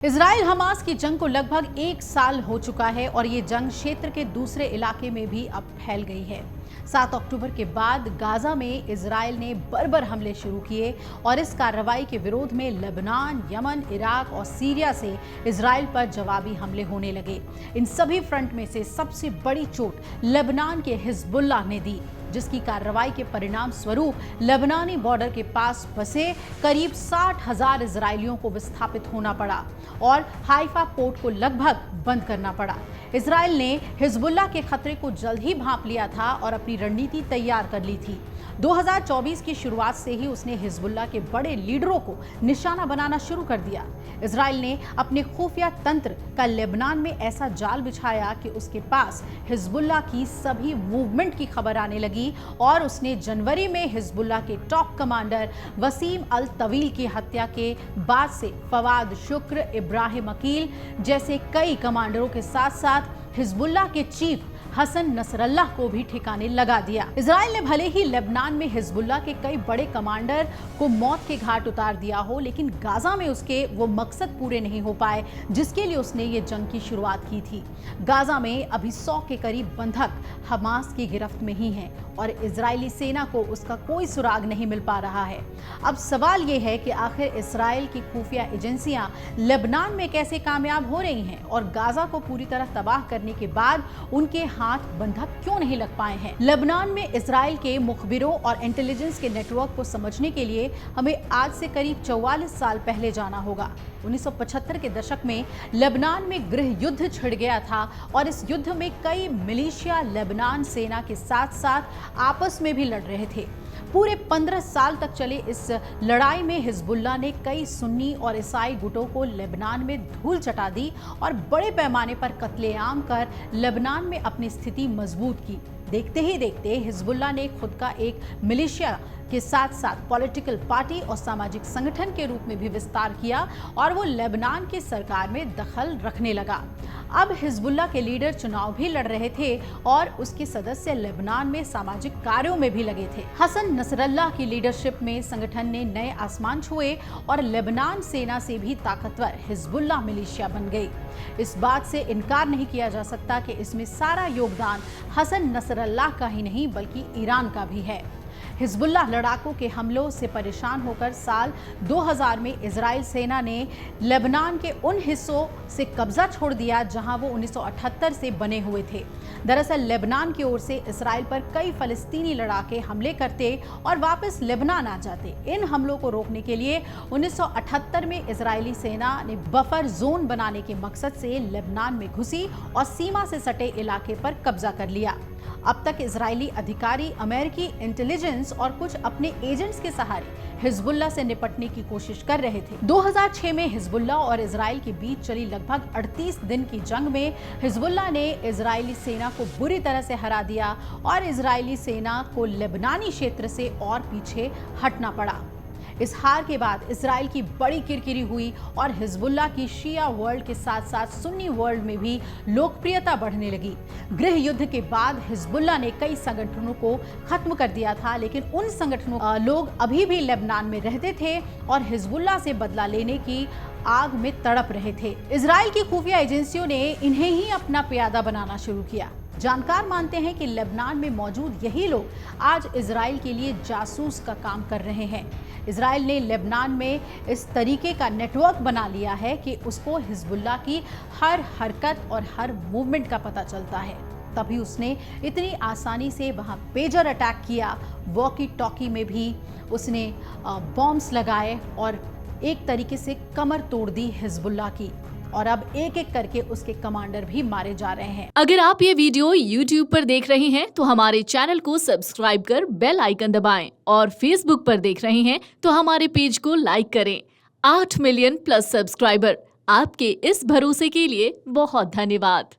Israel Hamas की जंग को लगभग 1 साल हो चुका है और ये जंग क्षेत्र के दूसरे इलाके में भी अब फैल गई है। 7 अक्टूबर के बाद गाजा में इजराइल ने बर्बर हमले शुरू किए और इस कार्रवाई के विरोध में लेबनान, यमन, इराक और सीरिया से इजराइल पर जवाबी हमले होने लगे। इन सभी फ्रंट में से सबसे बड़ी चोट लेबनान के हिजबुल्लाह ने दी, जिसकी कार्रवाई के परिणाम स्वरूप लेबनानी बॉर्डर के पास बसे करीब 60,000 इजरायलियों को विस्थापित होना पड़ा और हाइफा पोर्ट को लगभग बंद करना पड़ा। इजराइल ने हिजबुल्लाह के खतरे को जल्द ही भांप लिया था और अपनी रणनीति तैयार कर ली थी। 2024 की शुरुआत से ही उसने हिजबुल्लाह के बड़े लीडरों को निशाना बनाना शुरू कर दिया। इजराइल ने अपने खुफिया तंत्र का लेबनान में ऐसा जाल बिछाया कि उसके पास हिजबुल्लाह की सभी मूवमेंट की खबर आने लगी और उसने जनवरी में हिजबुल्लाह के टॉप कमांडर वसीम अल तवील की हत्या के बाद से फवाद शुक्र, इब्राहिम अकील जैसे कई कमांडरों के साथ साथ हिजबुल्लाह के चीफ हसन नसरल्लाह को भी ठिकाने लगा दिया। इजराइल ने भले ही लेबनान में हिजबुल्लाह के कई बड़े कमांडर को मौत के घाट उतार दिया हो, लेकिन गाजा में उसके वो मकसद पूरे नहीं हो पाए जिसके लिए उसने ये जंग की शुरुआत की थी। गाजा में अभी 100 के करीब बंधक हमास की गिरफ्त में ही हैं और इजरायली सेना को उसका कोई सुराग नहीं मिल पा रहा है। अब सवाल ये है कि आखिर इजराइल की खुफिया एजेंसियां लेबनान में कैसे कामयाब हो रही हैं और गाजा को पूरी तरह तबाह करने के बाद उनके हाथ बंधक क्यों नहीं लग पाए हैं। लेबनान में इजराइल के मुखबिरों और इंटेलिजेंस के नेटवर्क को समझने के लिए हमें आज से करीब 44 साल पहले जाना होगा। 1975 के दशक में लेबनान में गृह युद्ध छिड़ गया था और इस युद्ध में कई मिलिशिया लेबनान सेना के साथ साथ आपस में भी लड़ रहे थे। पूरे 15 साल तक चले इस लड़ाई में हिजबुल्लाह ने कई सुन्नी और ईसाई गुटों को लेबनान में धूल चटा दी और बड़े पैमाने पर कत्लेआम कर लेबनान में अपनी स्थिति मजबूत की। देखते ही देखते हिजबुल्लाह ने खुद का एक मिलिशिया के साथ साथ पॉलिटिकल पार्टी और सामाजिक संगठन के रूप में भी विस्तार किया और वो लेबनान की सरकार में दखल रखने लगा। अब हिजबुल्लाह के लीडर चुनाव भी लड़ रहे थे और उसके सदस्य लेबनान में सामाजिक कार्यों में भी लगे थे। हसन नसरल्लाह की लीडरशिप में संगठन ने नए आसमान छुए और लेबनान सेना से भी ताकतवर हिजबुल्लाह मिलिशिया बन गई। इस बात से इनकार नहीं किया जा सकता कि इसमें सारा योगदान हसन नसरल्लाह का ही नहीं बल्कि ईरान का भी है। हिजबुल्लाह लड़ाकों के हमलों से परेशान होकर साल 2000 में इजराइल सेना ने लेबनान के उन हिस्सों से कब्जा छोड़ दिया जहां वो 1978 से बने हुए थे। दरअसल लेबनान की ओर से इजराइल पर कई फलस्तीनी लड़ाके हमले करते और वापस लेबनान आ जाते। इन हमलों को रोकने के लिए 1978 में इजरायली सेना ने बफर जोन बनाने के मकसद से लेबनान में घुसी और सीमा से सटे इलाके पर कब्जा कर लिया। अब तक इजरायली अधिकारी अमेरिकी इंटेलिजेंस और कुछ अपने एजेंट्स के सहारे हिजबुल्लाह से निपटने की कोशिश कर रहे थे। 2006 में हिजबुल्लाह और इजराइल के बीच चली लगभग 38 दिन की जंग में हिजबुल्लाह ने इजरायली सेना को बुरी तरह से हरा दिया और इजरायली सेना को लेबनानी क्षेत्र से और पीछे हटना पड़ा। इस हार के बाद इजराइल की बड़ी किरकिरी हुई और हिजबुल्लाह की शिया वर्ल्ड के साथ साथ सुन्नी वर्ल्ड में भी लोकप्रियता बढ़ने लगी। गृह युद्ध के बाद हिजबुल्लाह ने कई संगठनों को खत्म कर दिया था, लेकिन उन संगठनों लोग अभी भी लेबनान में रहते थे और हिजबुल्लाह से बदला लेने की आग में तड़प रहे थे। इजराइल की खुफिया एजेंसियों ने इन्हें ही अपना प्यादा बनाना शुरू किया। जानकार मानते हैं कि लेबनान में मौजूद यही लोग आज इजराइल के लिए जासूस का काम कर रहे हैं। इजराइल ने लेबनान में इस तरीके का नेटवर्क बना लिया है कि उसको हिजबुल्लाह की हर हरकत और हर मूवमेंट का पता चलता है। तभी उसने इतनी आसानी से वहां पेजर अटैक किया, वॉकी टॉकी में भी उसने बॉम्ब्स लगाए और एक तरीके से कमर तोड़ दी हिजबुल्लाह की और अब एक एक करके उसके कमांडर भी मारे जा रहे हैं। अगर आप ये वीडियो YouTube पर देख रहे हैं तो हमारे चैनल को सब्सक्राइब कर बेल आइकन दबाएं और Facebook पर देख रहे हैं तो हमारे पेज को लाइक करें। 8 मिलियन प्लस सब्सक्राइबर, आपके इस भरोसे के लिए बहुत धन्यवाद।